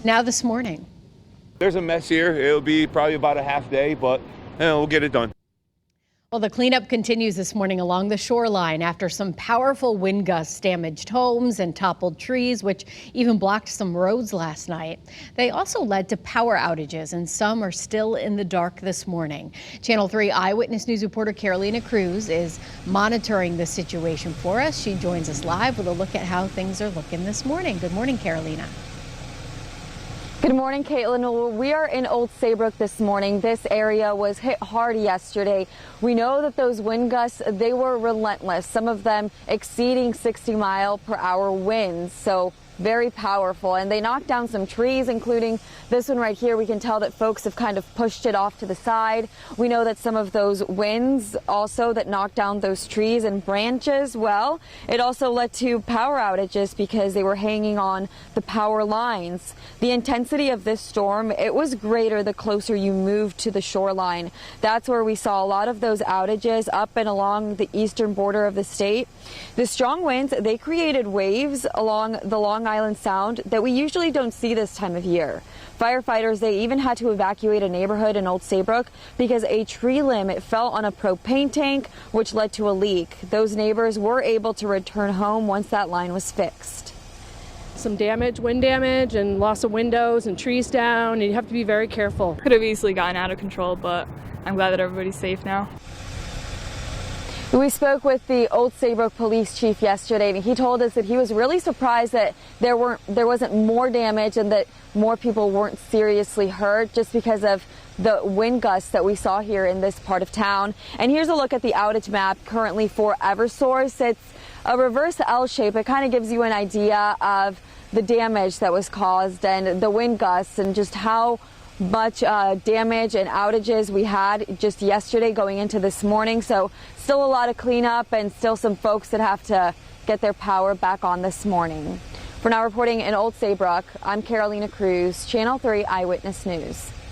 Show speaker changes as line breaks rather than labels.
Now this morning.
There's a mess here. It'll be probably about a half day, but we'll get it done.
Well, the cleanup continues this morning along the shoreline after some powerful wind gusts damaged homes and toppled trees, which even blocked some roads last night. They also led to power outages, and some are still in the dark this morning. Channel 3 Eyewitness News reporter Carolina Cruz is monitoring the situation for us. She joins us live with a look at how things are looking this morning. Good morning, Carolina.
Good morning, Caitlin. We are in Old Saybrook this morning. This area was hit hard yesterday. We know that those wind gusts, they were relentless, some of them exceeding 60-mile-per-hour winds. So very powerful, and they knocked down some trees, including this one right here. We can tell that folks have kind of pushed it off to the side. We know that some of those winds also that knocked down those trees and branches, well, it also led to power outages because they were hanging on the power lines. The intensity of this storm, it was greater the closer you moved to the shoreline. That's where we saw a lot of those outages up and along the eastern border of the state. The strong winds, they created waves along the Long Island Sound that we usually don't see this time of year. Firefighters, they even had to evacuate a neighborhood in Old Saybrook because a tree limb, it fell on a propane tank, which led to a leak. Those neighbors were able to return home once that line was fixed.
Some damage, wind damage, and loss of windows and trees down, and you have to be very careful.
Could have easily gotten out of control, but I'm glad that everybody's safe now.
We spoke with the Old Saybrook police chief yesterday, and he told us that he was really surprised that there wasn't more damage and that more people weren't seriously hurt just because of the wind gusts that we saw here in this part of town. And here's a look at the outage map currently for Eversource. It's a reverse L shape. It kind of gives you an idea of the damage that was caused and the wind gusts and just how much damage and outages we had just yesterday going into this morning. So still a lot of cleanup and still some folks that have to get their power back on this morning. For now, reporting in Old Saybrook, I'm Carolina Cruz, Channel 3 Eyewitness News.